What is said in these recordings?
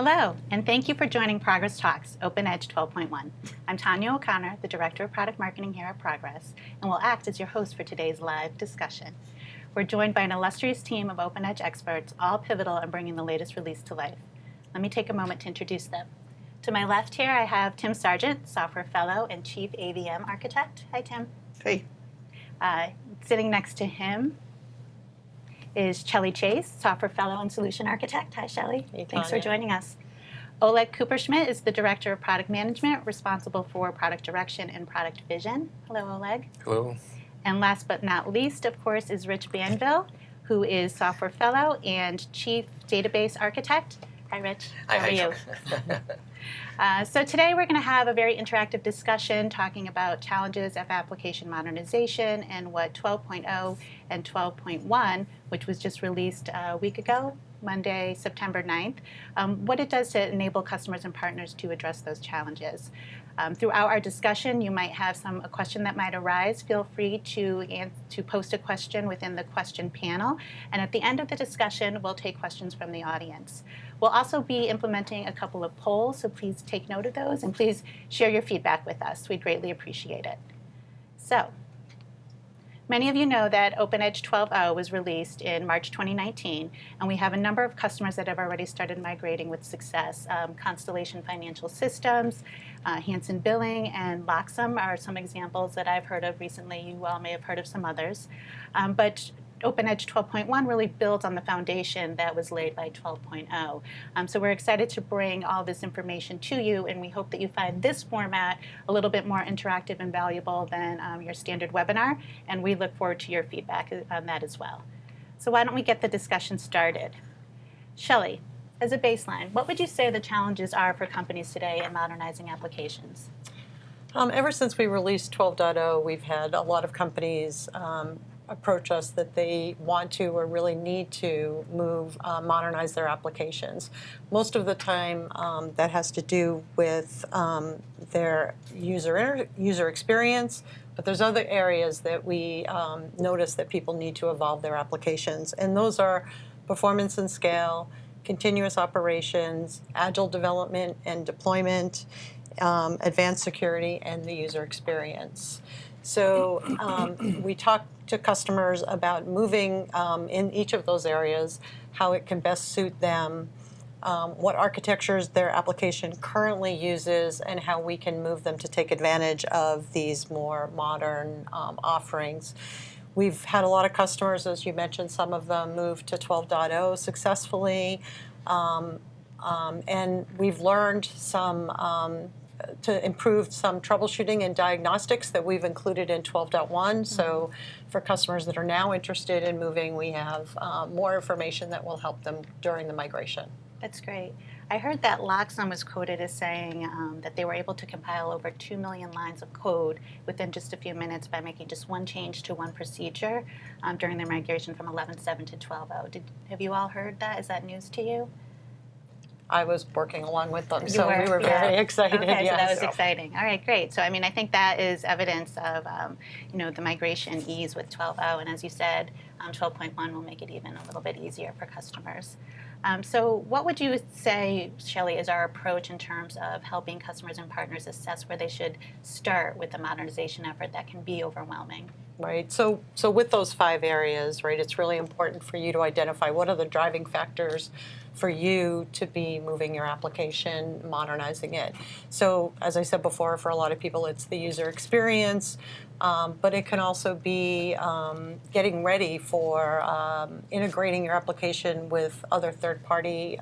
Hello, and thank you for joining Progress Talks, OpenEdge 12.1. I'm Tanya O'Connor, the Director of Product Marketing here at Progress, and will act as your host for today's live discussion. We're joined by an illustrious team of OpenEdge experts, all pivotal in bringing the latest release to life. Let me take a moment to introduce them. To my left here, I have Tim Sargent, Software Fellow and Chief AVM Architect. Hi, Tim. Hey. Sitting next to him is Shelley Chase, Software Fellow and Solution Architect. Hi, Shelley. Hey, Thanks for joining us. Oleg Cooperschmidt is the Director of Product Management, responsible for product direction and product vision. Hello, Oleg. Hello. And last but not least, of course, is Rich Banville, who is Software Fellow and Chief Database Architect. Hi, Rich. How are you? So today we're going to have a very interactive discussion talking about challenges of application modernization and what 12.0 and 12.1, which was just released a week ago, Monday, September 9th, what it does to enable customers and partners to address those challenges. Throughout our discussion, you might have a question that might arise. Feel free to post a question within the question panel. And at the end of the discussion, we'll take questions from the audience. We'll also be implementing a couple of polls, so please take note of those and please share your feedback with us. We'd greatly appreciate it. So, many of you know that OpenEdge 12.0 was released in March 2019, and we have a number of customers that have already started migrating with success. Constellation Financial Systems, Hanson Billing, and Loxam are some examples that I've heard of recently. You all may have heard of some others. But OpenEdge 12.1 really builds on the foundation that was laid by 12.0. So we're excited to bring all this information to you, and we hope that you find this format a little bit more interactive and valuable than your standard webinar, and we look forward to your feedback on that as well. So why don't we get the discussion started? Shelley, as a baseline, what would you say the challenges are for companies today in modernizing applications? Ever since we released 12.0, we've had a lot of companies approach us that they want to or really need to modernize their applications. Most of the time that has to do with their user experience, but there's other areas that we notice that people need to evolve their applications, and those are performance and scale, continuous operations, agile development and deployment, advanced security, and the user experience. So we talk to customers about moving in each of those areas, how it can best suit them, what architectures their application currently uses, and how we can move them to take advantage of these more modern offerings. We've had a lot of customers, as you mentioned, some of them moved to 12.0 successfully, and we've learned to improve some troubleshooting and diagnostics that we've included in 12.1. So for customers that are now interested in moving, we have more information that will help them during the migration. That's great. I heard that Loxam was quoted as saying that they were able to compile over 2 million lines of code within just a few minutes by making just one change to one procedure during their migration from 11.7 to 12.0. Have you all heard that? Is that news to you? I was working along with them, so we were very excited. Okay, yes. So that was exciting. All right, great. So I think that is evidence of the migration ease with 12.0, and as you said, 12.1 will make it even a little bit easier for customers. So what would you say, Shelley, is our approach in terms of helping customers and partners assess where they should start with the modernization effort that can be overwhelming? Right. So with those 5 areas, right, it's really important for you to identify what are the driving factors for you to be moving your application, modernizing it. So as I said before, for a lot of people, it's the user experience, but it can also be getting ready for integrating your application with other third-party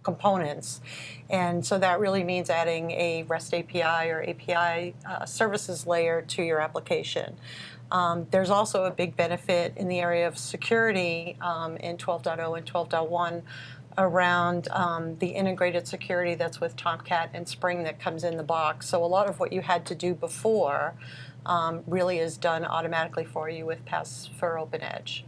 components. And so that really means adding a REST API or API services layer to your application. There's also a big benefit in the area of security in 12.0 and 12.1 around the integrated security that's with Tomcat and Spring that comes in the box. So a lot of what you had to do before really is done automatically for you with Pass for OpenEdge.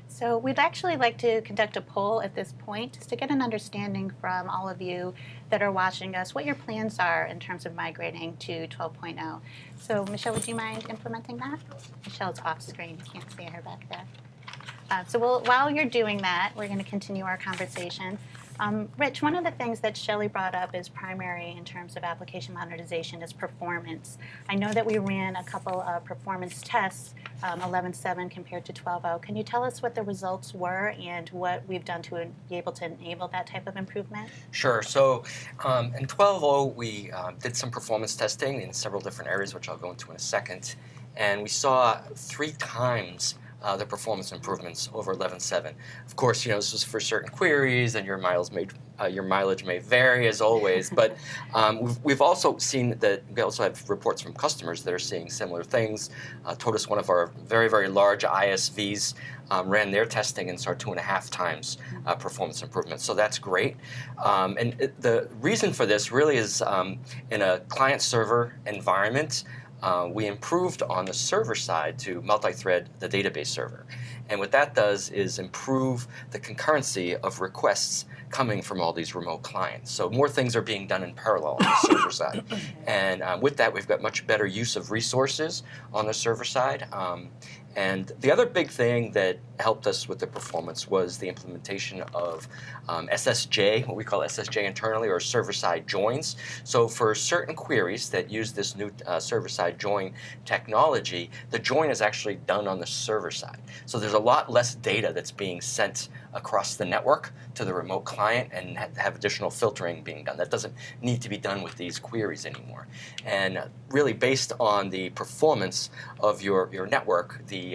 So we'd actually like to conduct a poll at this point just to get an understanding from all of you that are watching us what your plans are in terms of migrating to 12.0. So Michelle, would you mind implementing that? Michelle's off screen. You can't see her back there. While you're doing that, we're going to continue our conversation. Rich, one of the things that Shelley brought up as primary in terms of application modernization is performance. I know that we ran a couple of performance tests, 11.7 compared to 12.0. Can you tell us what the results were and what we've done to be able to enable that type of improvement? Sure. So in 12.0, we did some performance testing in several different areas, which I'll go into in a second. And we saw 3 times the performance improvements over 11.7. Of course, this was for certain queries, and your mileage may vary as always. But we've also seen that we also have reports from customers that are seeing similar things. Totus, one of our very, very large ISVs, ran their testing and saw 2.5 times performance improvements. So that's great. The reason for this really is in a client-server environment. We improved on the server side to multi-thread the database server. And what that does is improve the concurrency of requests coming from all these remote clients. So more things are being done in parallel on the server side. And with that, we've got much better use of resources on the server side. And the other big thing that helped us with the performance was the implementation of SSJ, what we call SSJ internally, or server-side joins. So for certain queries that use this new server-side join technology, the join is actually done on the server side. So there's a lot less data that's being sent across the network to the remote client and have additional filtering being done. That doesn't need to be done with these queries anymore. And really based on the performance of your network, the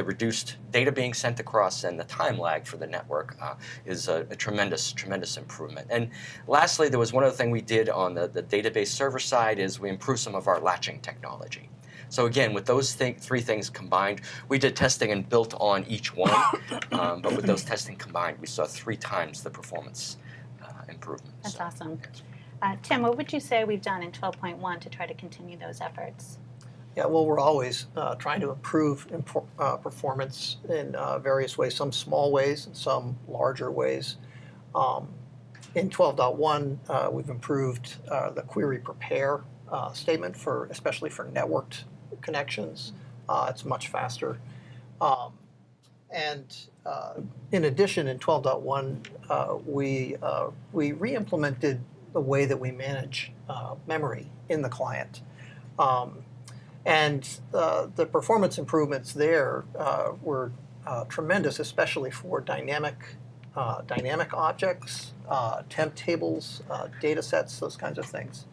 reduced data being sent across and the time lag for the network is a tremendous, tremendous improvement. And lastly, there was one other thing we did on the database server side is we improved some of our latching technology. So again, with those 3 things combined, we did testing and built on each one, but with those testing combined, we saw 3 times the performance improvement. That's awesome. Tim, what would you say we've done in 12.1 to try to continue those efforts? Yeah, well, we're always trying to improve performance in various ways, some small ways and some larger ways. In 12.1, we've improved the query prepare statement especially for networked connections. It's much faster. And in addition, in 12.1, we re-implemented the way that we manage memory in the client. And the performance improvements there were tremendous, especially for dynamic objects, temp tables, data sets, those kinds of things.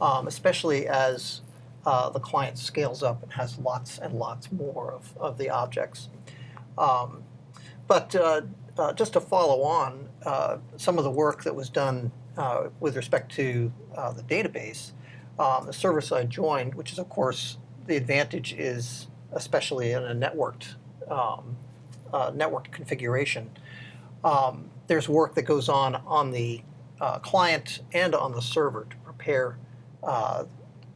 Especially as the client scales up and has lots and lots more of the objects. But just to follow on, some of the work that was done with respect to the database, the server-side join, which is, of course, the advantage is, especially in a networked configuration, there's work that goes on the client and on the server to prepare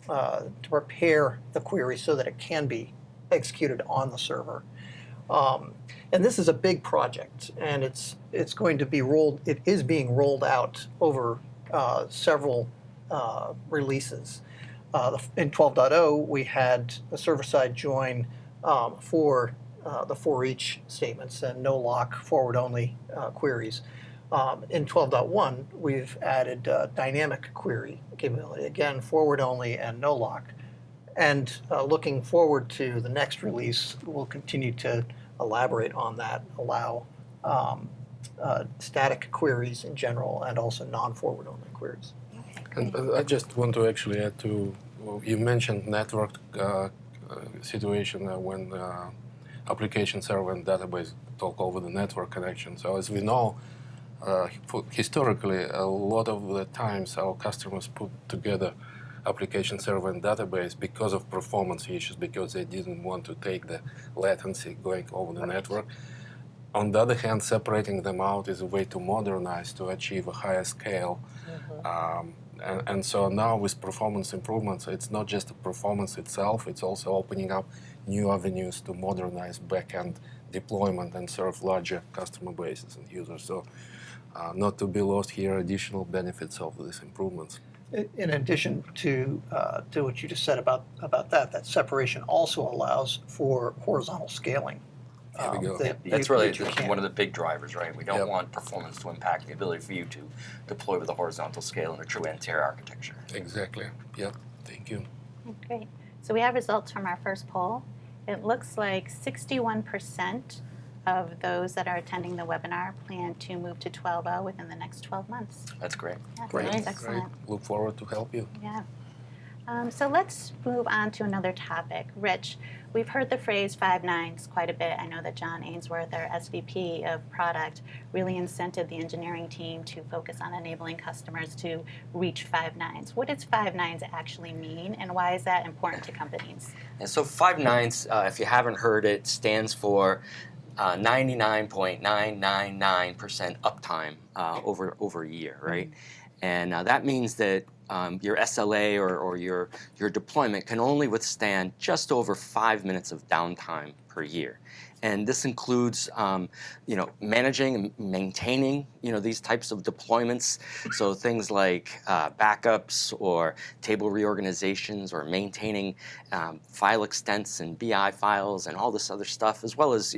the query so that it can be executed on the server. And this is a big project, and it's going to be it is being rolled out over several releases. In 12.0, we had a server-side join for the for each statements and no lock forward-only queries. In 12.1, we've added dynamic query capability, again, forward-only and no lock. And looking forward to the next release, we'll continue to elaborate on that, allow static queries in general and also non-forward-only queries. And I just want to actually add to, you mentioned network situation when application server and database talk over the network connection. So as we know, historically, a lot of the times our customers put together application server and database because of performance issues, because they didn't want to take the latency going over the network. On the other hand, separating them out is a way to modernize, to achieve a higher scale. And so now with performance improvements, it's not just the performance itself, it's also opening up new avenues to modernize backend deployment and serve larger customer bases and users. So not to be lost here, additional benefits of these improvements. In addition to what you just said about that separation also allows for horizontal scaling. There we go. That's really that you can. one of the big drivers, right? We don't Yep. want performance to impact the ability for you to deploy with a horizontal scale in a true end-tier architecture. Exactly. Yeah. Thank you. Great. So we have results from our first poll. It looks like 61% of those that are attending the webinar plan to move to 12.0 within the next 12 months. That's great. Yeah, Great. That's excellent. Great. Look forward to help you. Yeah. So let's move on to another topic. Rich, we've heard the phrase 5 nines quite a bit. I know that John Ainsworth, our SVP of product, really incented the engineering team to focus on enabling customers to reach 5 nines. What does 5 nines actually mean, and why is that important to companies? And so 5 nines, if you haven't heard it, stands for 99.999% uptime over a year, right? And that means that your SLA or your deployment can only withstand just over 5 minutes of downtime per year. And this includes, managing and maintaining, these types of deployments. So things like backups or table reorganizations or maintaining file extents and BI files and all this other stuff, as well as,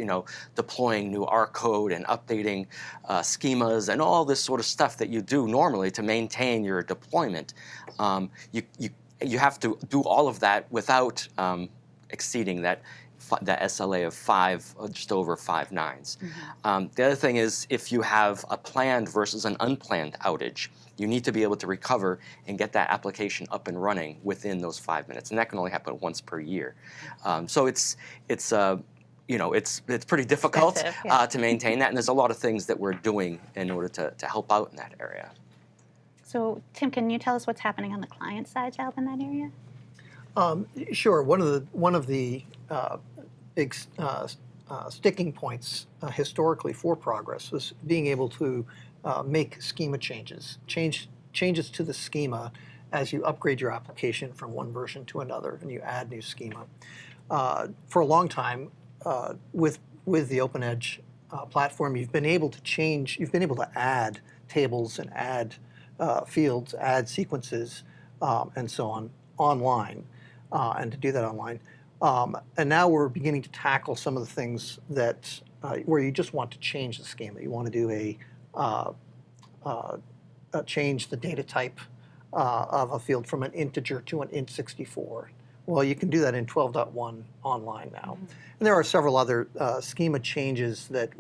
deploying new R code and updating schemas and all this sort of stuff that you do normally to maintain your deployment. You have to do all of that without exceeding that SLA of just over 5 nines. The other thing is, if you have a planned versus an unplanned outage, you need to be able to recover and get that application up and running within those 5 minutes, and that can only happen once per year. So it's pretty difficult to maintain that, and there's a lot of things that we're doing in order to help out in that area. So Tim, can you tell us what's happening on the client side to help in that area? Sure. One of the big sticking points historically for progress was being able to make schema changes to the schema as you upgrade your application from one version to another and you add new schema. For a long time, with the OpenEdge platform, you've been able to add tables and add fields, add sequences, and so on online. And to do that online. And now we're beginning to tackle some of the things that where you just want to change the schema. You want to do change the data type of a field from an integer to an int64. Well, you can do that in 12.1 online now. And there are several other schema changes that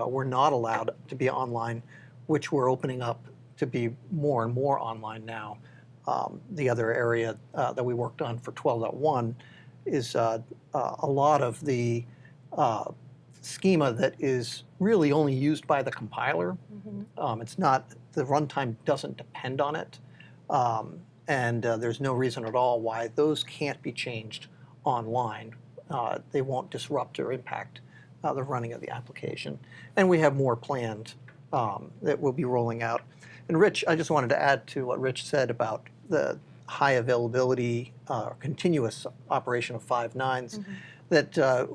were not allowed to be online, which we're opening up to be more and more online now. The other area that we worked on for 12.1 is a lot of the schema that is really only used by the compiler. It's not, the runtime doesn't depend on it. And there's no reason at all why those can't be changed online. They won't disrupt or impact the running of the application. And we have more planned that we'll be rolling out. And Rich, I just wanted to add to what Rich said about the high availability, continuous operation of 5 nines, that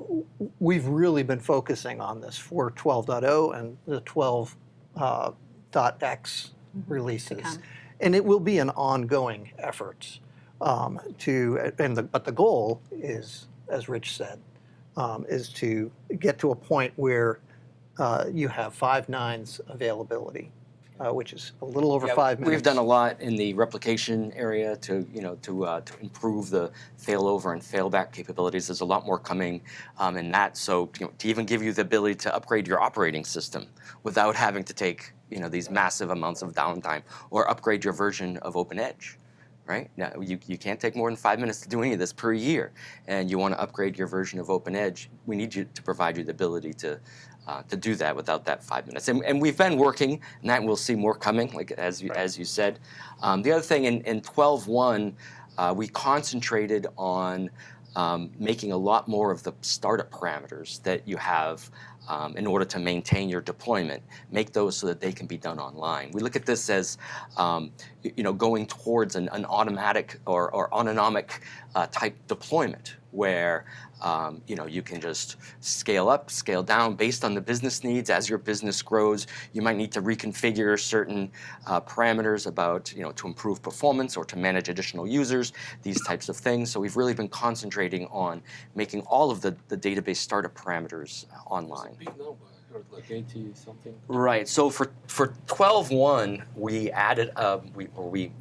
we've really been focusing on this for 12.0 and the 12.x releases. And it will be an ongoing effort but the goal is, as Rich said, is to get to a point where you have 5 nines availability. Which is a little over 5 minutes. We've done a lot in the replication area to improve the failover and failback capabilities. There's a lot more coming in that. So to even give you the ability to upgrade your operating system without having to take these massive amounts of downtime, or upgrade your version of OpenEdge. Right? Now, you can't take more than 5 minutes to do any of this per year, and you want to upgrade your version of OpenEdge. We need to provide you the ability to do that without that 5 minutes. And we've been working, and that we'll see more coming, like as you said. The other thing, in 12.1, we concentrated on making a lot more of the startup parameters that you have in order to maintain your deployment. Make those so that they can be done online. We look at this as going towards an automatic or autonomic type deployment where you can just scale up, scale down based on the business needs. As your business grows, you might need to reconfigure certain parameters about to improve performance or to manage additional users, these types of things. So we've really been concentrating on making all of the database startup parameters online. Big number. I heard like 80 something. Right. So for 12.1, we added we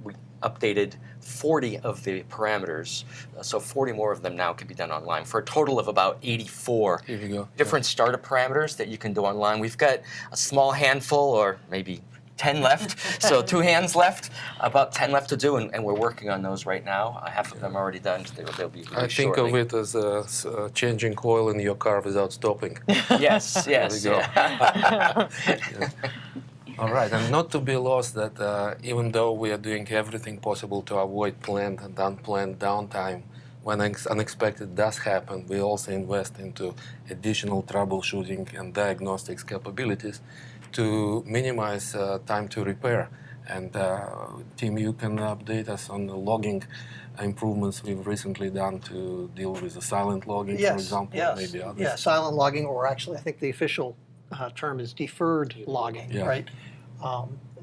updated 40 of the parameters. So 40 more of them now can be done online for a total of about 84 Here we go. different startup parameters that you can do online. We've got a small handful, or maybe 10 left. So 2 hands left, about 10 left to do, and we're working on those right now. Half of them are already done. They'll be I think shortly. of it as changing oil in your car without stopping. Yes, yes. There we go. Yeah. All right, and not to be lost that even though we are doing everything possible to avoid planned and unplanned downtime, when unexpected does happen, we also invest into additional troubleshooting and diagnostics capabilities to minimize time to repair. And Tim, you can update us on the logging improvements we've recently done to deal with the silent logging, for example, maybe others. Yeah, silent logging, or actually I think the official term is deferred logging, right?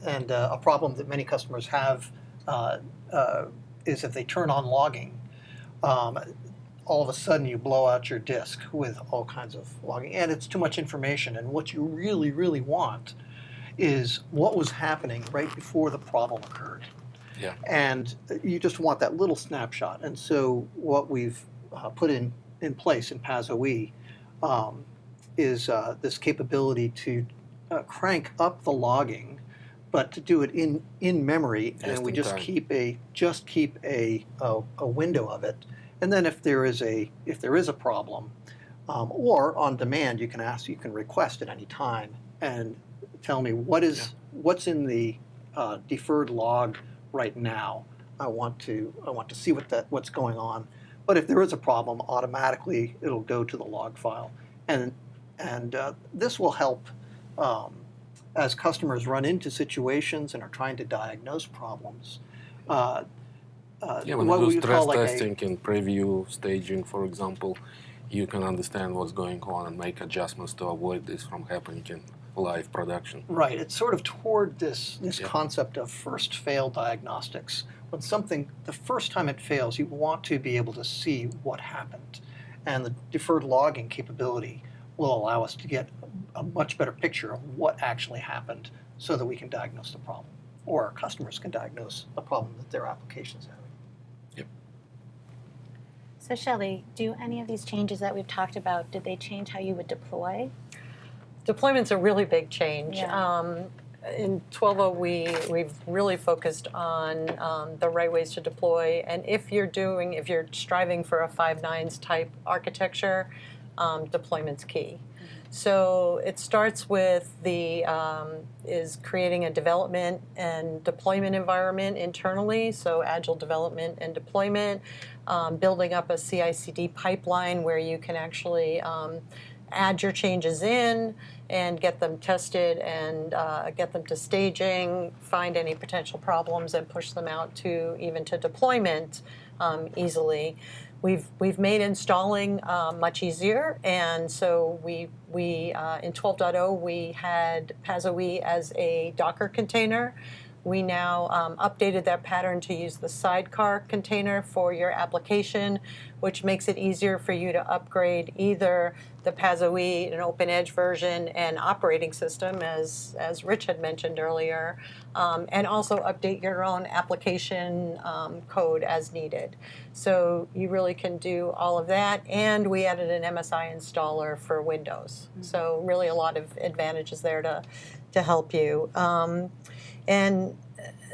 And a problem that many customers have is if they turn on logging, all of a sudden you blow out your disk with all kinds of logging, and it's too much information. And what you really, really want is what was happening right before the problem occurred. Yeah. And you just want that little snapshot. And so what we've put in place in PAS-OE is this capability to crank up the logging, but to do it in memory, and we just keep a window of it. And then if there is a problem, or on demand, you can request at any time and tell me what's in the deferred log right now. I want to see what's going on. But if there is a problem, automatically it'll go to the log file, and this will help as customers run into situations and are trying to diagnose problems. When you do stress testing in preview staging, for example, you can understand what's going on and make adjustments to avoid this from happening in live production. Right. It's sort of toward this concept of first fail diagnostics. When something, the first time it fails, you want to be able to see what happened. And the deferred logging capability will allow us to get a much better picture of what actually happened so that we can diagnose the problem, or our customers can diagnose the problem that their application is having. Yep. So Shelley, do any of these changes that we've talked about, did they change how you would deploy? Deployment's a really big change. Yeah. In 12.0, we've really focused on the right ways to deploy. And if you're striving for a 5 nines type architecture, deployment's key. So it starts with creating a development and deployment environment internally, so agile development and deployment, building up a CI/CD pipeline where you can actually add your changes in and get them tested and get them to staging, find any potential problems and push them out to deployment easily. We've made installing much easier, and so we in 12.0 we had PAS-OE as a Docker container. We now updated that pattern to use the sidecar container for your application, which makes it easier for you to upgrade either the PAS-OE, an OpenEdge version, and operating system, as Rich had mentioned earlier, and also update your own application code as needed. So you really can do all of that, and we added an MSI installer for Windows. Mm-hmm. So really a lot of advantages there to help you. And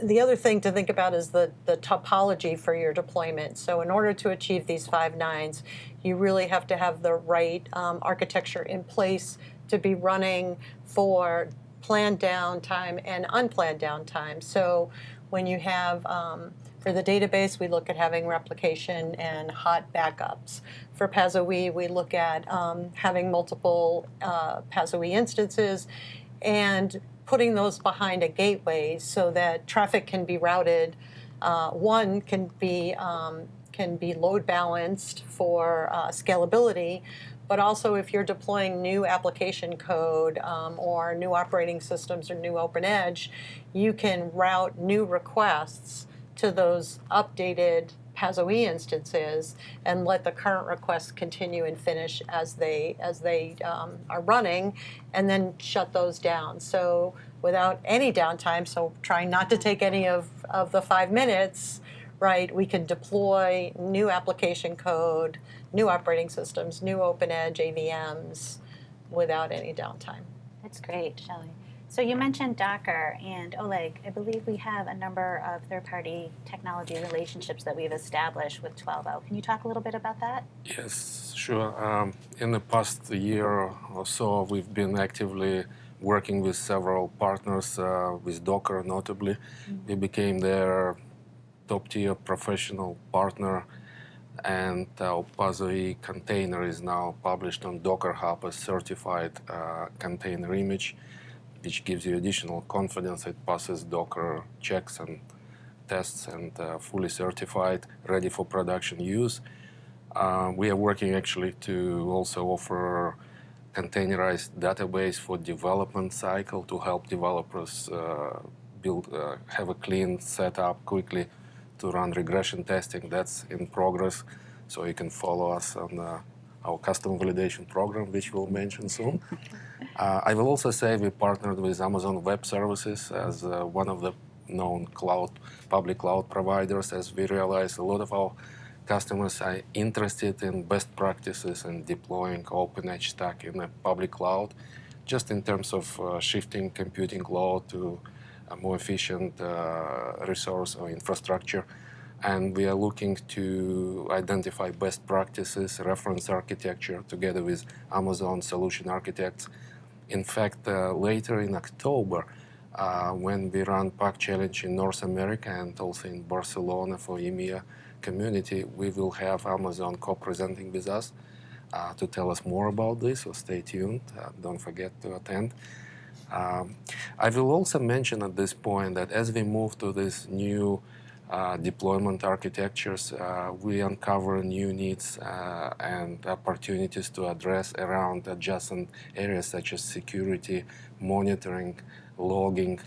the other thing to think about is the topology for your deployment. So in order to achieve these 5 nines, you really have to have the right architecture in place to be running for planned downtime and unplanned downtime. So when you have For the database, we look at having replication and hot backups. For PASOE, we look at having multiple PASOE instances and putting those behind a gateway so that traffic can be routed. One can be load balanced for scalability, but also if you're deploying new application code or new operating systems or new OpenEdge, you can route new requests to those updated PASOE instances and let the current requests continue and finish as they are running, and then shut those down. So without any downtime, so trying not to take any of the 5 minutes, right, we can deploy new application code, new operating systems, new OpenEdge AVMs without any downtime. That's great, Shelley. So you mentioned Docker, and Oleg, I believe we have a number of third-party technology relationships that we've established with 12.0. Can you talk a little bit about that? Yes, sure. In the past year or so, we've been actively working with several partners, with Docker notably. We became their top-tier professional partner, and our PASOE container is now published on Docker Hub as certified container image, which gives you additional confidence. It passes Docker checks and tests and fully certified, ready for production use. We are working actually to also offer containerized database for development cycle to help developers have a clean setup quickly to run regression testing. That's in progress, so you can follow us on our custom validation program, which we'll mention soon. I will also say we partnered with Amazon Web Services as one of the known public cloud providers, as we realize a lot of our customers are interested in best practices and deploying OpenEdge stack in a public cloud, just in terms of shifting computing load to a more efficient resource or infrastructure. And we are looking to identify best practices, reference architecture together with Amazon solution architects. In fact, later in October, when we run PAC Challenge in North America and also in Barcelona for EMEA community, we will have Amazon co-presenting with us to tell us more about this, so stay tuned. Don't forget to attend. I will also mention at this point that as we move to this new deployment architectures, we uncover new needs and opportunities to address around adjacent areas such as security, monitoring, logging.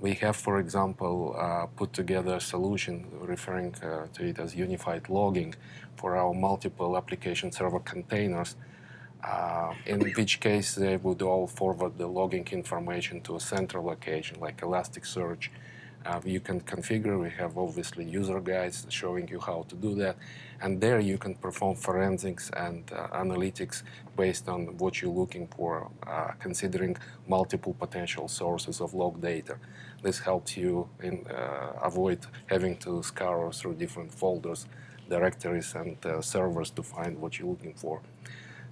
We have, for example, put together a solution referring to it as unified logging for our multiple application server containers, in which case they would all forward the logging information to a central location like Elasticsearch. You can configure. We have obviously user guides showing you how to do that. And there you can perform forensics and analytics based on what you're looking for, considering multiple potential sources of log data. This helps you avoid having to scour through different folders, directories, and servers to find what you're looking for.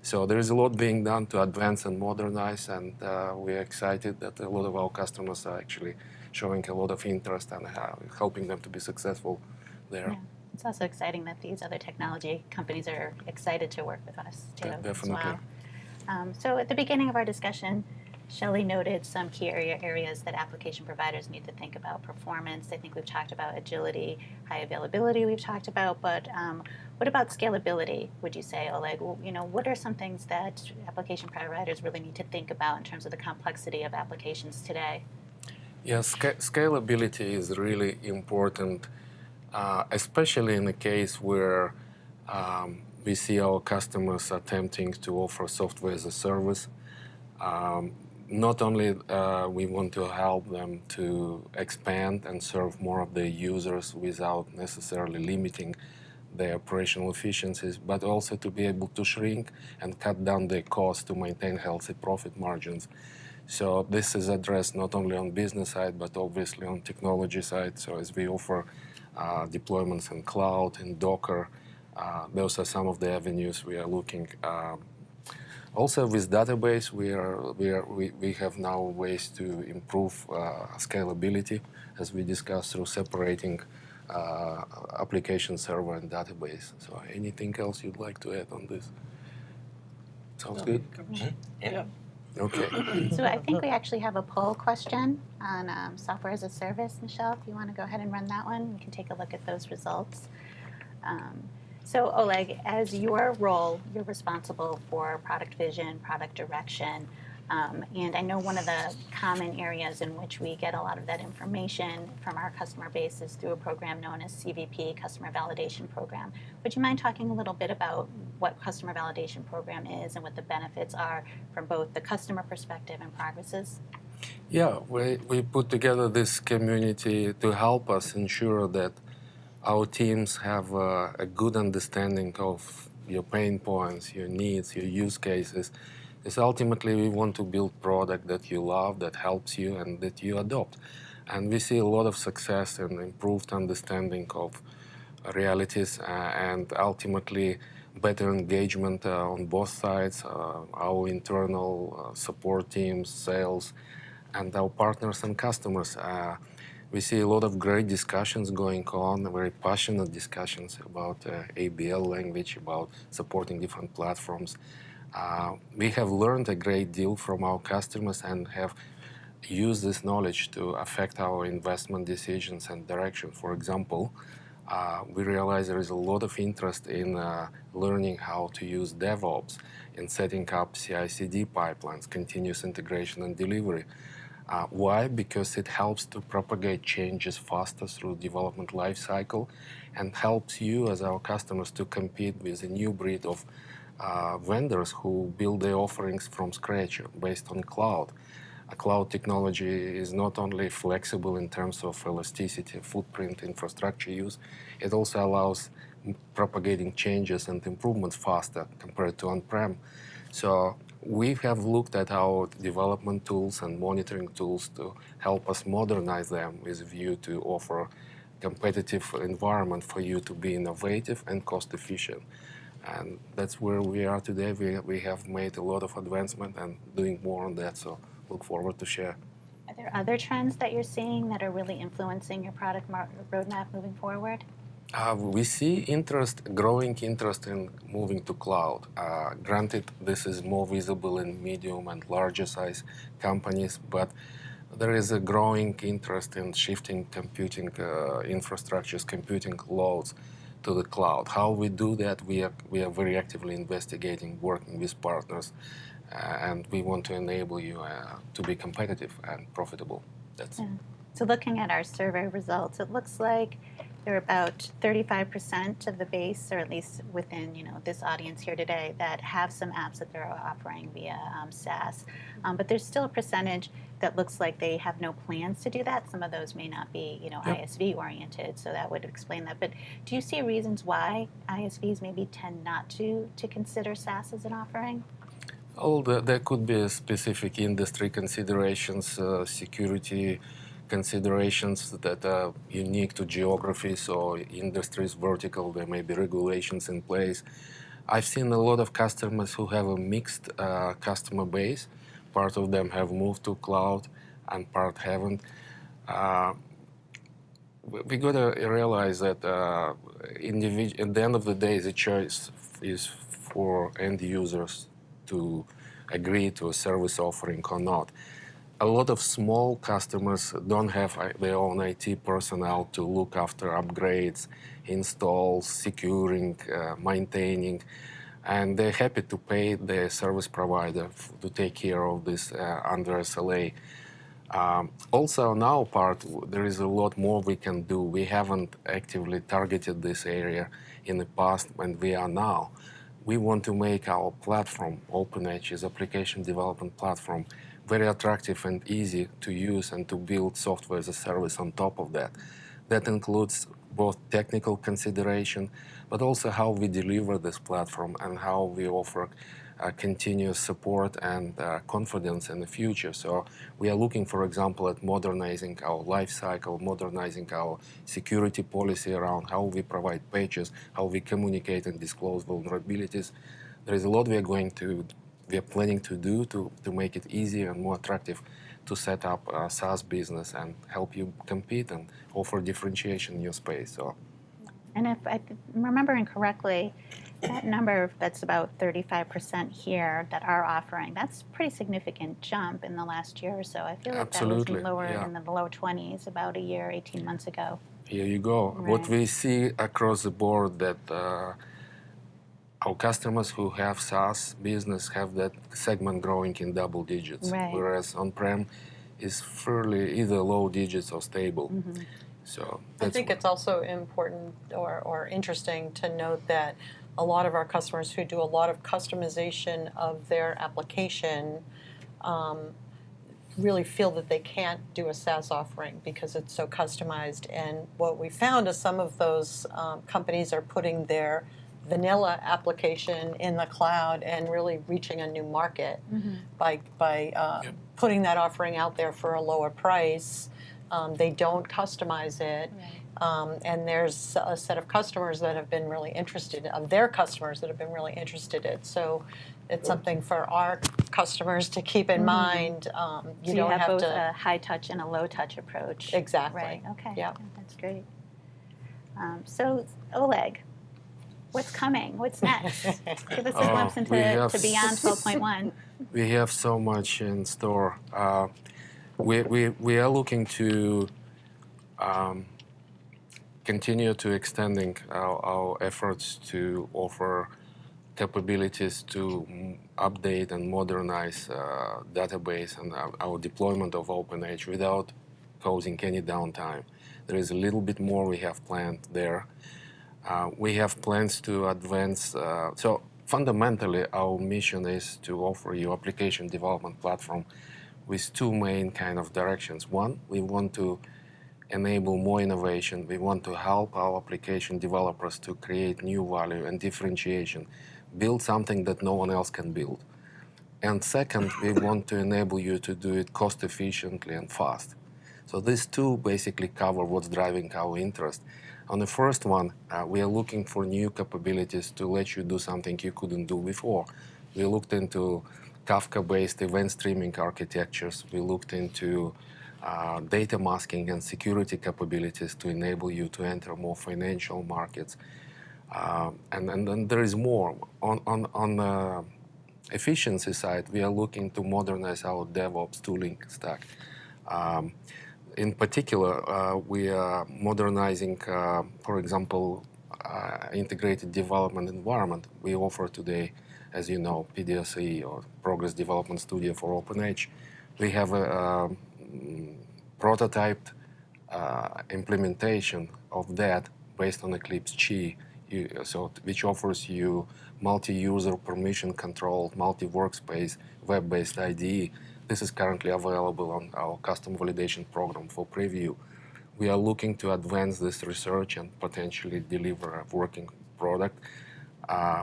So there is a lot being done to advance and modernize, and we're excited that a lot of our customers are actually showing a lot of interest and helping them to be successful there. Yeah. It's also exciting that these other technology companies are excited to work with us too. Definitely. So at the beginning of our discussion, Shelley noted some key areas that application providers need to think about. Performance, I think we've talked about agility, high availability we've talked about, but what about scalability, would you say, Oleg? What are some things that application providers really need to think about in terms of the complexity of applications today? Yes, scalability is really important, especially in a case where we see our customers attempting to offer software as a service. Not only we want to help them to expand and serve more of their users without necessarily limiting their operational efficiencies, but also to be able to shrink and cut down their costs to maintain healthy profit margins. So this is addressed not only on business side, but obviously on technology side. So as we offer deployments in cloud, in Docker, those are some of the avenues we are looking. Also with database, we have now ways to improve scalability, as we discussed, through separating application server and database. So anything else you'd like to add on this? Sounds good? Yeah. Okay. So I think we actually have a poll question on software as a service. Michelle, if you want to go ahead and run that one, we can take a look at those results. So Oleg, as your role, you're responsible for product vision, product direction, and I know one of the common areas in which we get a lot of that information from our customer base is through a program known as CVP, Customer Validation Program. Would you mind talking a little bit about what Customer Validation Program is and what the benefits are from both the customer perspective and progresses? Yeah, we put together this community to help us ensure that our teams have a good understanding of your pain points, your needs, your use cases. Because ultimately we want to build product that you love, that helps you, and that you adopt. And we see a lot of success and improved understanding of realities and ultimately better engagement on both sides, our internal support teams, sales, and our partners and customers. We see a lot of great discussions going on, very passionate discussions about ABL language, about supporting different platforms. We have learned a great deal from our customers and have used this knowledge to affect our investment decisions and direction. For example, we realize there is a lot of interest in learning how to use DevOps in setting up CI/CD pipelines, continuous integration and delivery. Why? Because it helps to propagate changes faster through development lifecycle and helps you as our customers to compete with a new breed of vendors who build their offerings from scratch based on cloud. Cloud technology is not only flexible in terms of elasticity, footprint, infrastructure use, it also allows propagating changes and improvements faster compared to on-prem. So we have looked at our development tools and monitoring tools to help us modernize them with a view to offer competitive environment for you to be innovative and cost efficient. And that's where we are today. We have made a lot of advancement and doing more on that, so look forward to share. Are there other trends that you're seeing that are really influencing your product roadmap moving forward? We see growing interest in moving to cloud. Granted, this is more visible in medium and larger size companies, but there is a growing interest in shifting computing infrastructures, computing loads to the cloud. How we do that, we are very actively investigating, working with partners, and we want to enable you to be competitive and profitable. So looking at our survey results, it looks like there are about 35% of the base, or at least within this audience here today, that have some apps that they're offering via SaaS. But there's still a percentage that looks like they have no plans to do that. Some of those may not be ISV oriented, so that would explain that. But do you see reasons why ISVs maybe tend not to consider SaaS as an offering? There could be specific industry considerations, security considerations that are unique to geographies or industries, vertical. There may be regulations in place. I've seen a lot of customers who have a mixed customer base. Part of them have moved to cloud and part haven't. We got to realize that at the end of the day, the choice is for end users to agree to a service offering or not. A lot of small customers don't have their own IT personnel to look after upgrades, installs, securing, maintaining, and they're happy to pay the service provider to take care of this under SLA. Also, on our part, there is a lot more we can do. We haven't actively targeted this area in the past, and we are now. We want to make our platform, OpenEdge's application development platform, very attractive and easy to use and to build software as a service on top of that. That includes both technical consideration, but also how we deliver this platform and how we offer continuous support and confidence in the future. So we are looking, for example, at modernizing our lifecycle, modernizing our security policy around how we provide patches, how we communicate and disclose vulnerabilities. There is a lot we we are planning to do to make it easier and more attractive to set up a SaaS business and help you compete and offer differentiation in your space. So, And if I'm remembering correctly, that number that's about 35% here that are offering, that's a pretty significant jump in the last year or so. I feel like Absolutely, that was lower yeah. in the low 20s about a year, 18 months ago. here you go. What Right. we see across the board that our customers who have SaaS business have that segment growing in double digits, Right. whereas on-prem is fairly either low digits or stable. So I think it's also important or interesting to note that a lot of our customers who do a lot of customization of their application really feel that they can't do a SaaS offering because it's so customized. And what we found is some of those companies are putting their vanilla application in the cloud and really reaching a new market by putting that offering out there for a lower price. They don't customize it. Right. And there's a set of customers that have been really interested, of their customers that have been really interested in it. So it's something for our customers to keep in mind. You So don't you have both to. a high touch and a low touch approach. Exactly. Right. Okay. Yeah. That's great. So Oleg, what's coming? What's next? Give us a glimpse into to beyond 12.1. We have so much in store. We are looking to continue to extending our efforts to offer capabilities to update and modernize database and our deployment of OpenEdge without causing any downtime. There is a little bit more we have planned there. We have plans to advance. So fundamentally, our mission is to offer you application development platform with two main kind of directions. One, we want to enable more innovation. We want to help our application developers to create new value and differentiation, build something that no one else can build. And second, we want to enable you to do it cost efficiently and fast. So these two basically cover what's driving our interest. On the first one, we are looking for new capabilities to let you do something you couldn't do before. We looked into Kafka-based event streaming architectures. We looked into data masking and security capabilities to enable you to enter more financial markets. And then there is more. On the efficiency side, we are looking to modernize our DevOps tooling stack. In particular, we are modernizing, for example, integrated development environment. We offer today, as you know, PDSE or Progress Development Studio for OpenEdge. We have a prototyped implementation of that based on Eclipse Chi, which offers you multi-user permission-controlled, multi-workspace, web-based IDE. This is currently available on our custom validation program for preview. We are looking to advance this research and potentially deliver a working product.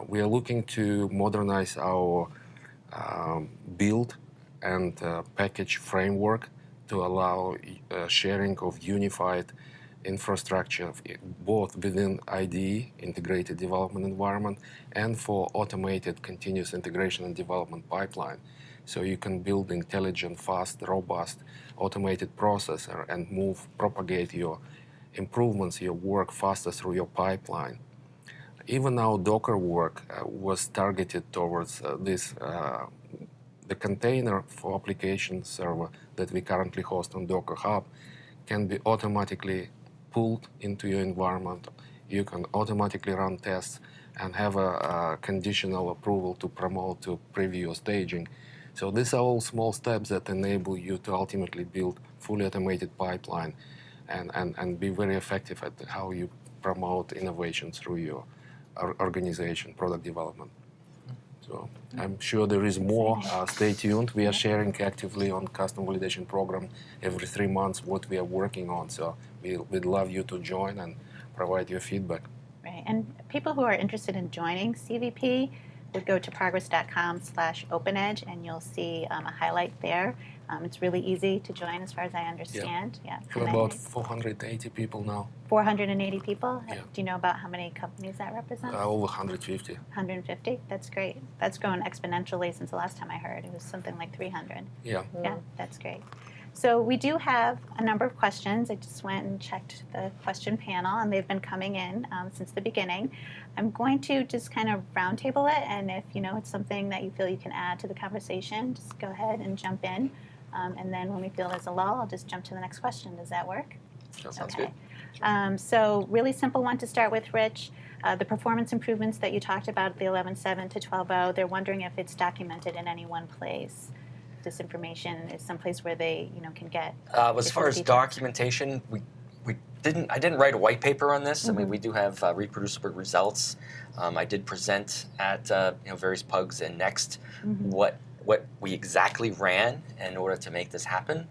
We are looking to modernize our build and package framework to allow sharing of unified infrastructure, both within IDE, integrated development environment, and for automated continuous integration and development pipeline. So you can build intelligent, fast, robust, automated processor and propagate your improvements, your work faster through your pipeline. Even our Docker work was targeted towards this. The container for application server that we currently host on Docker Hub can be automatically pulled into your environment. You can automatically run tests and have a conditional approval to promote to preview staging. So these are all small steps that enable you to ultimately build fully automated pipeline and be very effective at how you promote innovation through your organization, product development. So I'm sure there is more. Stay tuned. We are sharing actively on custom validation program every 3 months what we are working on. So we'd love you to join and provide your feedback. Right. And people who are interested in joining CVP would go to progress.com/OpenEdge and you'll see a highlight there. It's really easy to join, as far as I understand. Yeah. We're about 480 people now. 480 people? Yeah. Do you know about how many companies that represents? Over 150. 150? That's great. That's grown exponentially since the last time I heard. It was something like 300. Yeah. Yeah, that's great. So we do have a number of questions. I just went and checked the question panel, and they've been coming in since the beginning. I'm going to just kind of roundtable it, and if it's something that you feel you can add to the conversation, just go ahead and jump in. And then when we feel there's a lull, I'll just jump to the next question. Does that work? That sounds Okay. good. So really simple one to start with, Rich. The performance improvements that you talked about, the 11.7 to 12.0, they're wondering if it's documented in any one place. This information is someplace where they can get. As far as details. documentation, I didn't write a white paper on this. I mean, we do have reproducible results. I did present at various pugs and Next what we exactly ran in order to make this happen.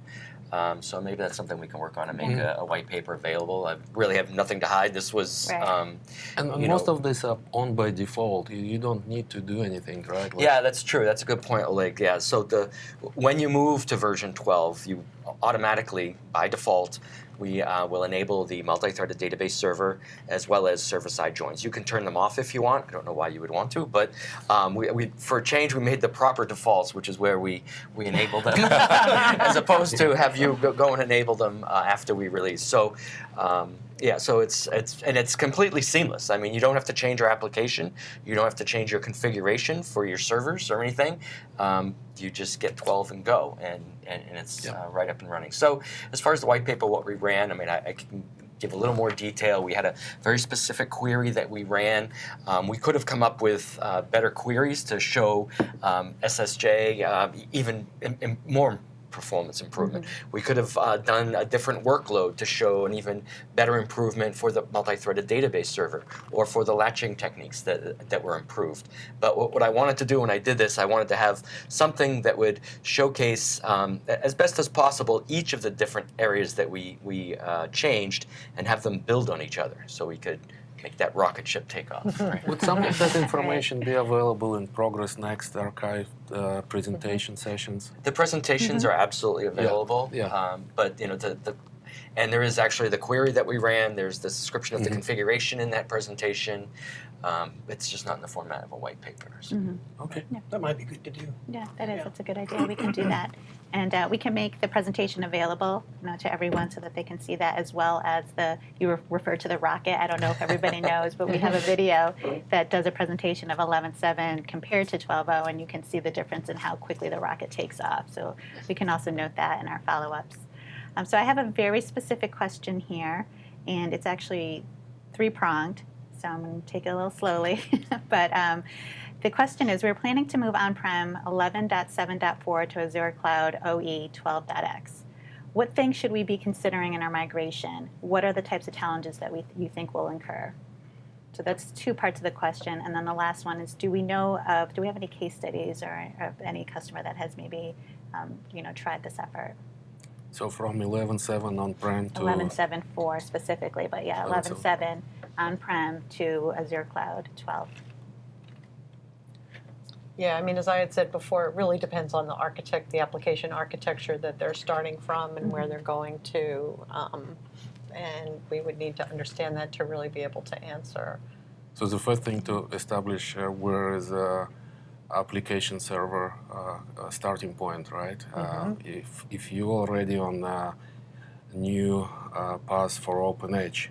So maybe that's something we can work on and make a white paper available. I really have nothing to hide. This was, Right. And most of these are on by default. You don't need to do anything, right? yeah, that's true. That's a good point, Oleg. Yeah. So when you move to version 12, you automatically, by default, we will enable the multi-threaded database server as well as server-side joins. You can turn them off if you want. I don't know why you would want to, but for a change, we made the proper defaults, which is where we enable them, as opposed to have you go and enable them after we release. So. Yeah, so it's completely seamless. I mean, you don't have to change your application. You don't have to change your configuration for your servers or anything. You just get 12 and go, and it's right up and running. So as far as the white paper, what we ran, I mean, I can give a little more detail. We had a very specific query that we ran. We could have come up with better queries to show SSJ even more performance improvement. We could have done a different workload to show an even better improvement for the multi-threaded database server or for the latching techniques that were improved. But what I wanted to do when I did this, I wanted to have something that would showcase as best as possible each of the different areas that we changed and have them build on each other so we could make that rocket ship take off. Right? Would some of that information be available in Progress Next archived presentation sessions? The presentations are absolutely available. Yeah. But and there is actually the query that we ran. There's the description of the configuration in that presentation. It's just not in the format of a white paper. So. Okay. That might be good to do. Yeah, that is. That's a good idea. We can do that. And we can make the presentation available to everyone so that they can see that, as well as you referred to the rocket. I don't know if everybody knows, but we have a video that does a presentation of 11.7 compared to 12.0, and you can see the difference in how quickly the rocket takes off. So we can also note that in our follow-ups. So I have a very specific question here, and it's actually three-pronged, so I'm going to take it a little slowly. But the question is, we're planning to move on-prem 11.7.4 to Azure Cloud OE 12.x. What things should we be considering in our migration? What are the types of challenges that you think will incur? So that's two parts of the question. And then the last one is, do we have any case studies or of any customer that has maybe tried this effort? So from 11.7 on-prem to 11.7.4 specifically, but yeah, 11.7 on-prem to Azure Cloud 12. Yeah, I mean, as I had said before, it really depends on the application architecture that they're starting from and where they're going to. And we would need to understand that to really be able to answer. So the first thing to establish where is the application server starting point, right? If you're already on a new path for OpenEdge,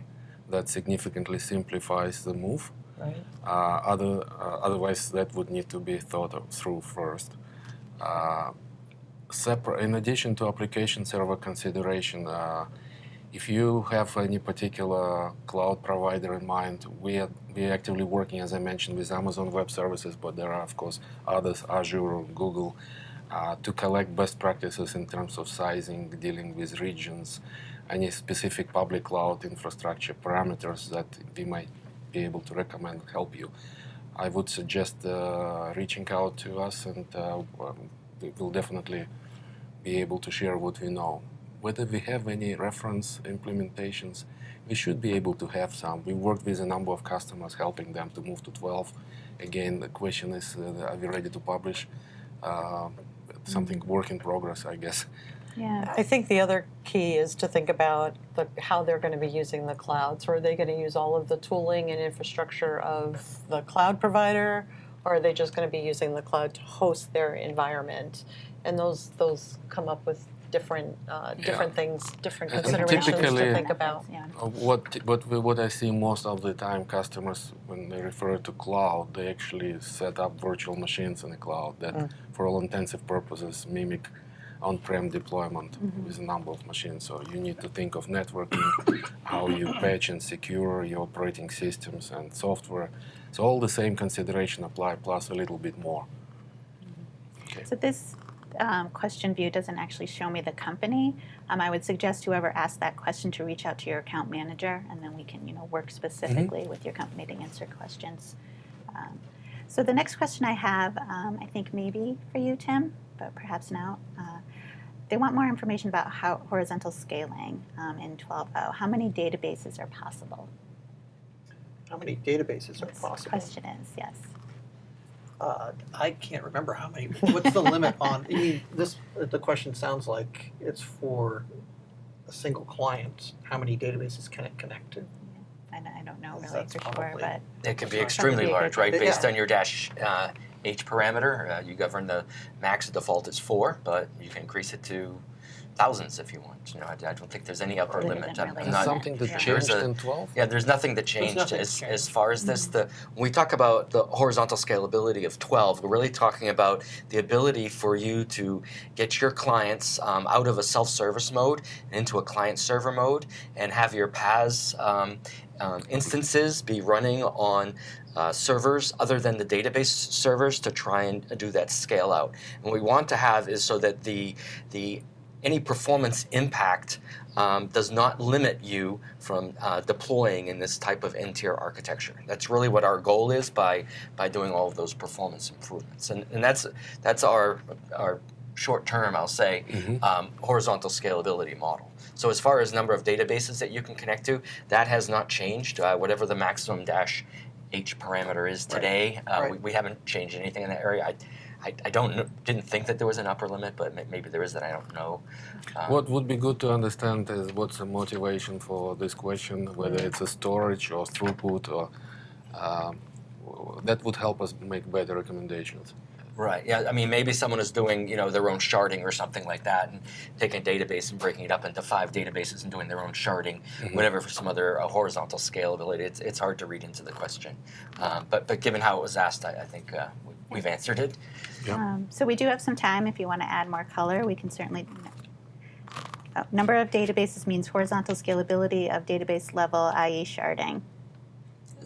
that significantly simplifies the move. Right. Otherwise, that would need to be thought through first. In addition to application server consideration, if you have any particular cloud provider in mind, we're actively working, as I mentioned, with Amazon Web Services, but there are, of course, others, Azure or Google, to collect best practices in terms of sizing, dealing with regions, any specific public cloud infrastructure parameters that we might be able to recommend help you. I would suggest reaching out to us, and we will definitely be able to share what we know. Whether we have any reference implementations, we should be able to have some. We worked with a number of customers helping them to move to 12. Again, the question is, are we ready to publish? something work in progress, I guess. Yeah. I think the other key is to think about how they're going to be using the cloud. So are they going to use all of the tooling and infrastructure of the cloud provider, or are they just going to be using the cloud to host their environment? And those come up with different things, different And considerations to typically- think about. Yeah. What I see most of the time, customers, when they refer to cloud, they actually set up virtual machines in the cloud that, for all intensive purposes, mimic on-prem deployment with a number of machines. So you need to think of networking, how you patch and secure your operating systems and software. So all the same consideration apply, plus a little bit more. Okay. So this question view doesn't actually show me the company. I would suggest whoever asked that question to reach out to your account manager, and then we can work specifically with your company to answer questions. So the next question I have, I think maybe for you, Tim, but perhaps now. They want more information about how horizontal scaling in 12.0. How many databases are possible? How many databases are The possible? question is, yes. I can't remember how many. What's the limit on? I mean, the question sounds like it's for a single client. How many databases can it connect to? I don't know really That's for sure, probably- but It can be Sorry. extremely That'd be a large, good right? one. Based Yeah. on your H parameter, you govern the max default is 4, but you can increase it to thousands if you want. I don't think there's any upper There limit. isn't really I'm a not- Something that Yeah. changed There's a- in 12? Yeah, there's nothing that changed nothing as changed. far as this. When we talk about the horizontal scalability of 12, we're really talking about the ability for you to get your clients out of a self-service mode and into a client-server mode, and have your PaaS instances be running on servers other than the database servers to try and do that scale out. And what we want to have is so that any performance impact does not limit you from deploying in this type of N-tier architecture. That's really what our goal is by doing all of those performance improvements. And that's our short term, I'll say, horizontal scalability model. So as far as number of databases that you can connect to, that has not changed. Whatever the maximum H parameter is today, Right. we haven't changed anything in that area. I didn't think that there was an upper limit, but maybe there is that I don't know. What would be good to understand is what's the motivation for this question, whether it's a storage or throughput, or that would help us make better recommendations. Right. Yeah. I mean, maybe someone is doing their own sharding or something like that, and taking a database and breaking it up into 5 databases and doing their own sharding, whatever, for some other horizontal scalability. It's hard to read into the question, but given how it was asked, I think we've answered it. so we do have some time. If you want to add more color, we can certainly. Number of databases means horizontal scalability of database level, i.e. sharding.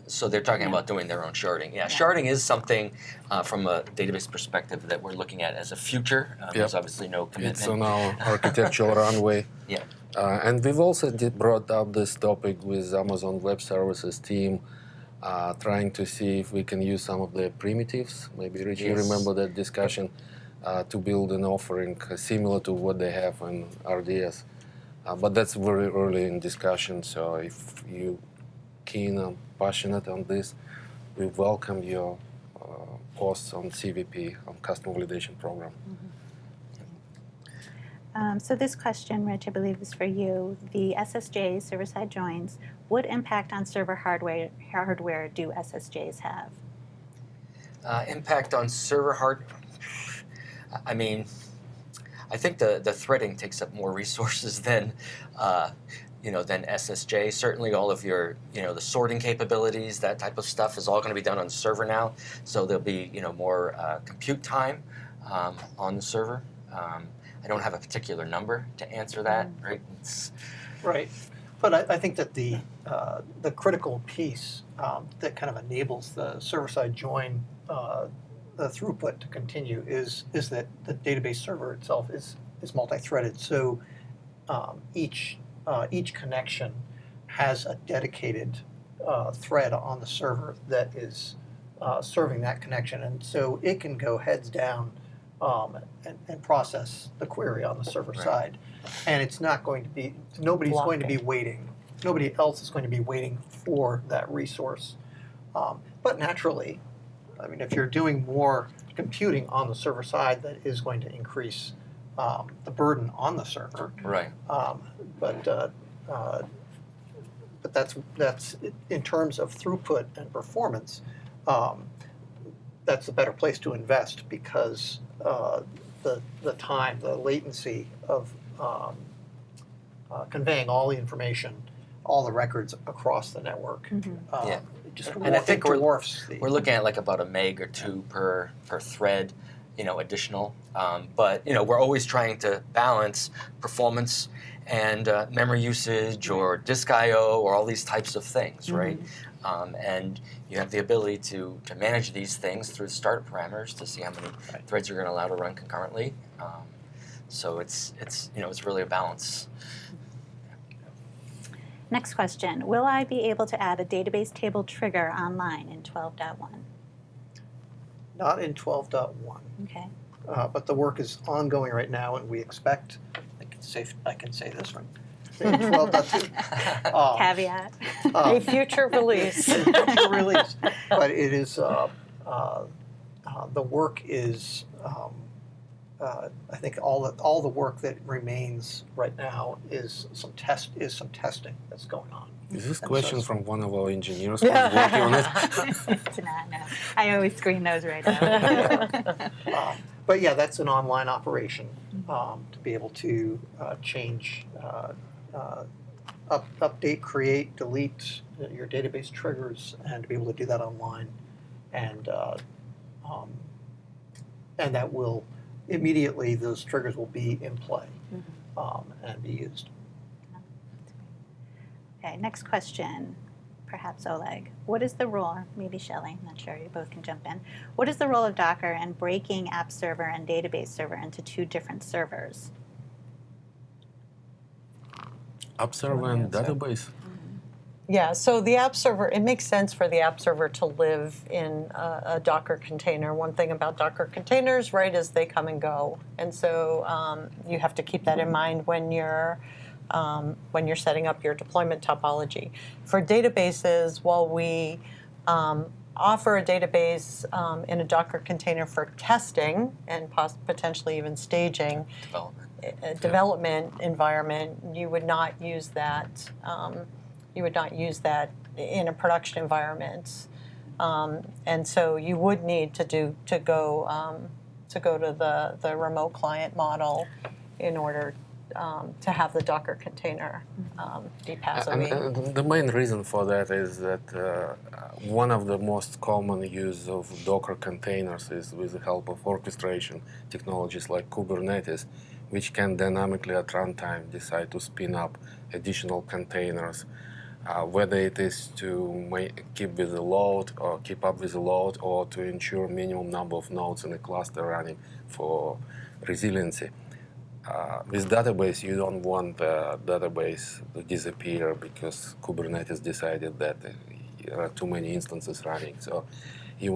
So they're talking about doing their own sharding. Yeah, sharding is something from a database perspective that we're looking at as a future. There's obviously no commitment. It's on our architectural runway. Yeah. And we've also brought up this topic with Amazon Web Services team, trying to see if we can use some of the primitives. Maybe, Rich, you Yes. remember that discussion, to build an offering similar to what they have in RDS. But that's very early in discussion, so if you keen and passionate on this, we welcome your posts on CVP, on Customer Validation Program. So this question, Rich, I believe is for you. The SSJs, server-side joins, what impact on server hardware do SSJs have? Impact on server hardware. I mean, I think the threading takes up more resources than than SSJ. Certainly, all of your the sorting capabilities, that type of stuff, is all going to be done on the server now. So there'll be more compute time on the server. I don't have a particular number to answer that. Right. Right. But I think that the critical piece that kind of enables the server-side join, the throughput to continue, is that the database server itself is multi-threaded. So each connection has a dedicated thread on the server that is serving that connection, and so it can go heads down and process the query on the server side. And it's not going to be, nobody's going to be waiting. Nobody else is going to be waiting for that resource. But naturally, I mean, if you're doing more computing on the server side that is going to increase the burden on the server. Right. But that's in terms of throughput and performance. That's a better place to invest because the time, the latency of conveying all the information, all the records across the network, Yeah. it just And I think dwarfs the. We're looking at like about a meg or two per thread, additional. But we're always trying to balance performance and memory usage or disk I/O or all these types of things, right? And you have the ability to manage these things through startup parameters to see how many threads you're going to allow to run concurrently. So it's really a balance. Next question. Will I be able to add a database table trigger online in 12.1? Not in 12.1. Okay. But the work is ongoing right now, and we expect. I can say this one. In 12.2. Caveat. A future release. Future release. But it is. The work is. I think all the work that remains right now is some testing that's going on. Is this question from one of our engineers who's working on it? It's not, no. I always screen those right out. But yeah, that's an online operation to be able to change, update, create, delete your database triggers, and to be able to do that online, and that will immediately those triggers will be in play and be used. Okay, next question, perhaps Oleg. What is the role, or maybe Shelley, I'm not sure, you both can jump in. What is the role of Docker in breaking app server and database server into two different servers? App server and database? Yeah, so the app server, it makes sense for the app server to live in a Docker container. One thing about Docker containers, right, is they come and go. And so you have to keep that in mind when you're setting up your deployment topology. For databases, while we offer a database in a Docker container for testing and potentially even staging, development environment, you would not use that. You would not use that in a production environment, and so you would need to go to the remote client model in order to have the Docker container be passive. And the main reason for that is that one of the most common use of Docker containers is with the help of orchestration technologies like Kubernetes, which can dynamically at runtime decide to spin up additional containers, whether it is to keep with the load or keep up with the load, or to ensure minimum number of nodes in a cluster running for resiliency. With database, you don't want the database to disappear because Kubernetes decided that there are too many instances running. So we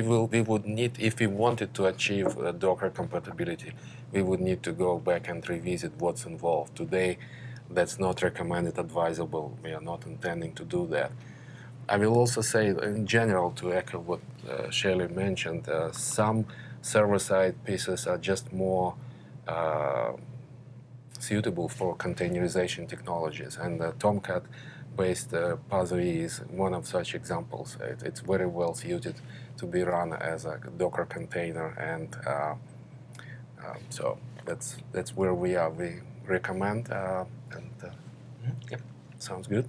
would need, if we wanted to achieve Docker compatibility, we would need to go back and revisit what's involved. Today, that's not recommended, advisable. We are not intending to do that. I will also say, in general, to echo what Shelley mentioned, some server-side pieces are just more suitable for containerization technologies, and Tomcat-based PASOE is one of such examples. It's very well suited to be run as a Docker container, and so that's where we are. We recommend, sounds good.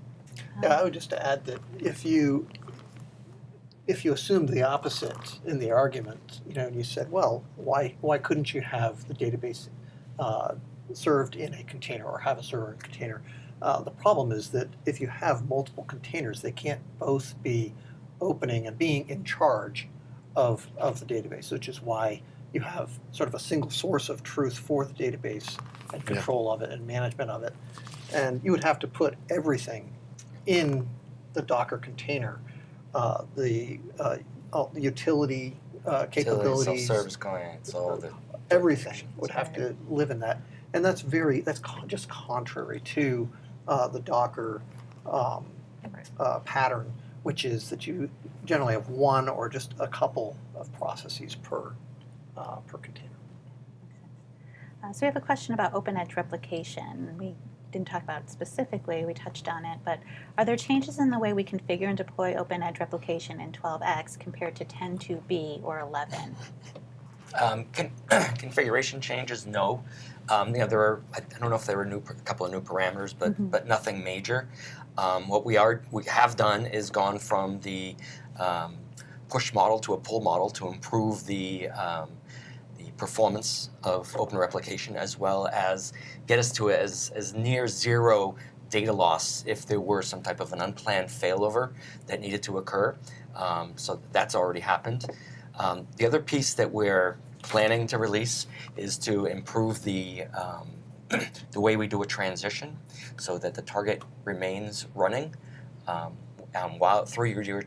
Yeah, I would just add that if you assumed the opposite in the argument, and you said, well, why couldn't you have the database served in a container or have a server in a container? The problem is that if you have multiple containers, they can't both be opening and being in charge of the database, which is why you have sort of a single source of truth for the database and control of it and management of it. And you would have to put everything in the Docker container, the utility capabilities, self-service clients, all the everything would have to live in that, and that's just contrary to the Docker pattern, which is that you generally have one or just a couple of processes per container. So we have a question about OpenEdge replication. We didn't talk about it specifically, we touched on it, but are there changes in the way we configure and deploy OpenEdge replication in 12x compared to 10.2b or 11? Configuration changes, no. There are, I don't know if there were a couple of new parameters, but nothing major. What we have done is gone from the push model to a pull model to improve the performance of open replication, as well as get us to as near zero data loss if there were some type of an unplanned failover that needed to occur. So that's already happened. The other piece that we're planning to release is to improve the way we do a transition so that the target remains running while through your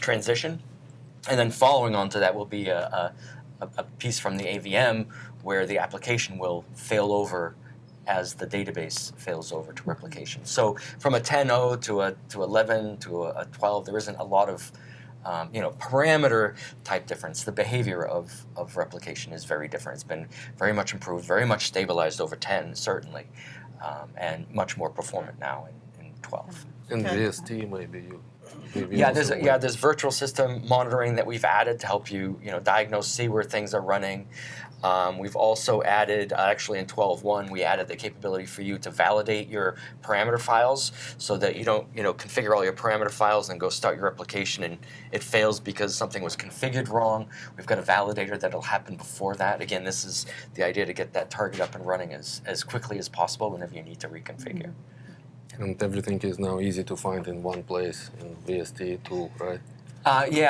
transition. And then following on to that will be a piece from the AVM where the application will fail over as the database fails over to replication. So from a 10.0 to 11 to a 12, there isn't a lot of parameter type difference. The behavior of replication is very different. It's been very much improved, very much stabilized over 10 certainly, and much more performant now in 12. And VST maybe you. There's virtual system monitoring that we've added to help you, diagnose, see where things are running. We've also added, actually in 12.1, we added the capability for you to validate your parameter files so that you don't, configure all your parameter files and go start your application and it fails because something was configured wrong. We've got a validator that'll happen before that. Again, this is the idea to get that target up and running as quickly as possible whenever you need to reconfigure. And everything is now easy to find in one place in VST tool, right?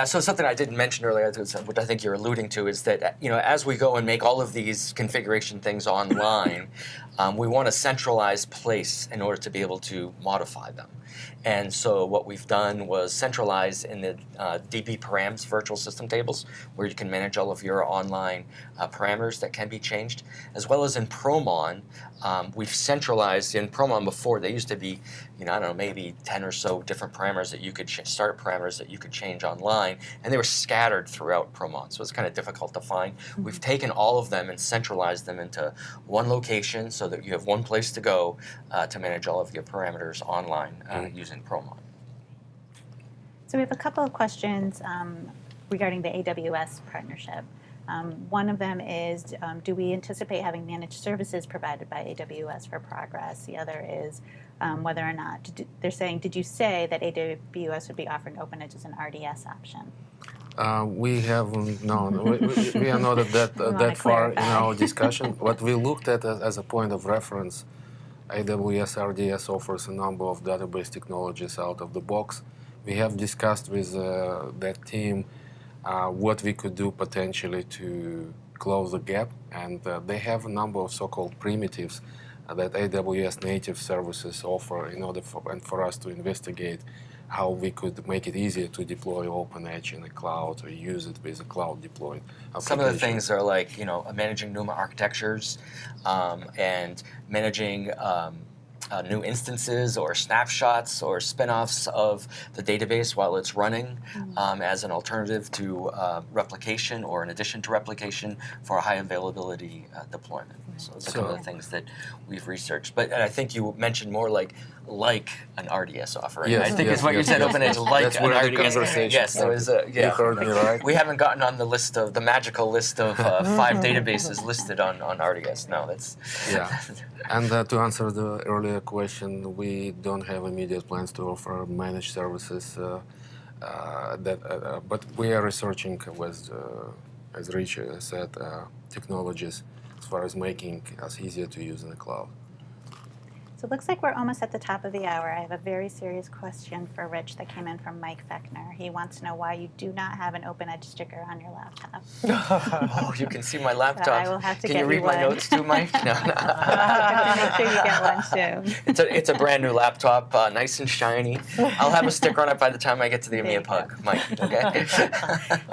So something I didn't mention earlier, which I think you're alluding to, is that as we go and make all of these configuration things online, we want a centralized place in order to be able to modify them. And so what we've done was centralize in the DB params virtual system tables, where you can manage all of your online parameters that can be changed, as well as in Promon. We've centralized in Promon before. There used to be, maybe 10 or so different parameters that you could start parameters that you could change online, and they were scattered throughout Promon, so it's kind of difficult to find. We've taken all of them and centralized them into one location so that you have one place to go to manage all of your parameters online using Promon. So we have a couple of questions regarding the AWS partnership. One of them is, do we anticipate having managed services provided by AWS for Progress? The other is whether or not, they're saying, did you say that AWS would be offering OpenEdge as an RDS option? We haven't, no, we are not at that far in our discussion. What we looked at as a point of reference, AWS RDS offers a number of database technologies out of the box. We have discussed with that team what we could do potentially to close the gap, and they have a number of so-called primitives that AWS native services offer in order for us to investigate how we could make it easier to deploy OpenEdge in the cloud or use it with a cloud deployed application. Some of the things are like, managing NUMA architectures and managing new instances or snapshots or spin-offs of the database while it's running as an alternative to replication or in addition to replication for a high availability deployment. So those are some of the things that we've researched. But I think you mentioned more like an RDS offering. Yes, I think is what you said, OpenEdge like That's an where the RDS. conversation Yes, there is You heard me right. We haven't gotten on the magical list of 5 databases listed on RDS. No, that's And to answer the earlier question, we don't have immediate plans to offer managed services. But we are researching with, as Rich said, technologies as far as making us easier to use in the cloud. So it looks like we're almost at the top of the hour. I have a very serious question for Rich that came in from Mike Fechner. He wants to know why you do not have an OpenEdge sticker on your laptop. Oh, you can see my laptop. So I will have to can get you read you my one. notes too, Mike? No. Make sure you get one soon. It's a brand new laptop, nice and shiny. I'll have a sticker on it by the time I get to the EMEA Pug, Mike. Okay.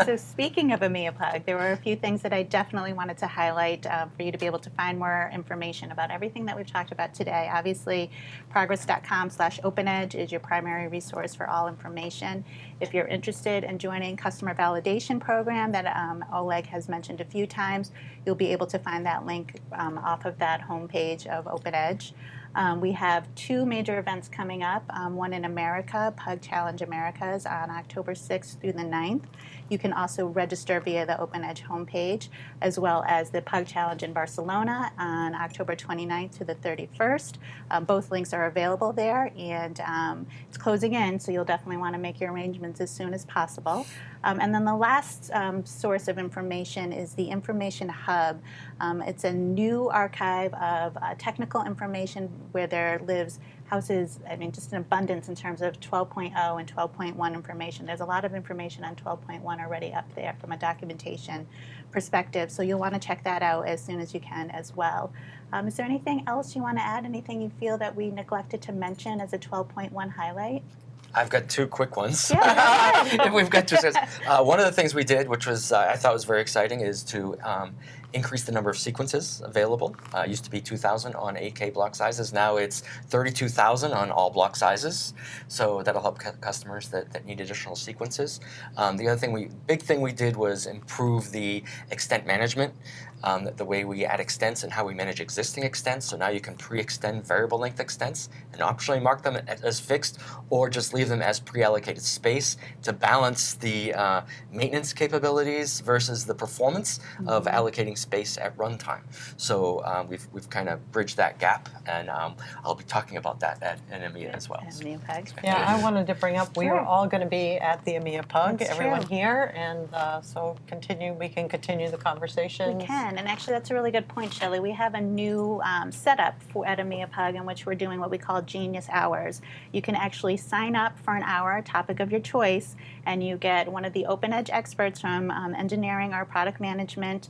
So speaking of EMEA Pug, there were a few things that I definitely wanted to highlight for you to be able to find more information about everything that we've talked about today. Obviously, obviously, progress.com/OpenEdge is your primary resource for all information. If you're interested in joining customer validation program that Oleg has mentioned a few times, you'll be able to find that link off of that homepage of OpenEdge. We have 2 major events coming up, one in America, Pug Challenge Americas, on October 6th through the 9th. You can also register via the OpenEdge homepage, as well as the Pug Challenge in Barcelona on October 29th to the 31st. Both links are available there, and it's closing in, so you'll definitely want to make your arrangements as soon as possible. And then the last source of information is the Information Hub. It's a new archive of technical information where there lives houses, just an abundance in terms of 12.0 and 12.1 information. There's a lot of information on 12.1 already up there from a documentation perspective, so you'll want to check that out as soon as you can as well. Is there anything else you want to add? Anything you feel that we neglected to mention as a 12.1 highlight? I've got 2 quick ones. Yeah, If we've got 2 seconds. One of the things we did, which was I thought was very exciting, is to increase the number of sequences available. It used to be 2,000 on 8K block sizes. Now it's 32,000 on all block sizes. So that'll help customers that need additional sequences. The other big thing we did was improve the extent management. The way we add extents and how we manage existing extents. So now you can pre-extend variable length extents and optionally mark them as fixed, or just leave them as pre-allocated space to balance the maintenance capabilities versus the performance of allocating space at runtime. So we've kind of bridged that gap, and I'll be talking about that at EMEA as well. EMEA Pug. Yeah, I wanted to bring up, we are all going to be at the EMEA Pug, That's everyone true. here, and so we can continue the conversations. We can, and actually that's a really good point, Shelley. We have a new setup at EMEA Pug in which we're doing what we call Genius Hours. You can actually sign up for an hour, topic of your choice, and you get one of the OpenEdge experts from engineering or product management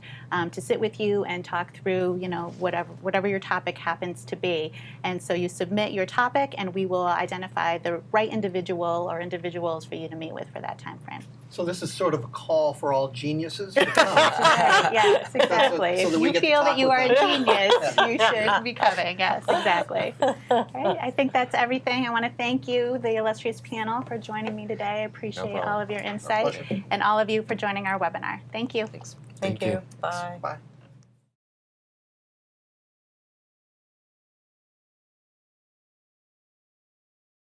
to sit with you and talk through, whatever your topic happens to be. And so you submit your topic, and we will identify the right individual or individuals for you to meet with for that time frame. So this is sort of a call for all geniuses to come. Yes, exactly. So that If we you get to feel talk that you with are a them. genius, you should be coming. Yes, exactly. All right, I think that's everything. I want to thank you, the illustrious panel, for joining me today. I appreciate problem. all of your insight, pleasure. and all of you for joining our webinar. Thank you. Thanks. Thank you. Bye. Bye.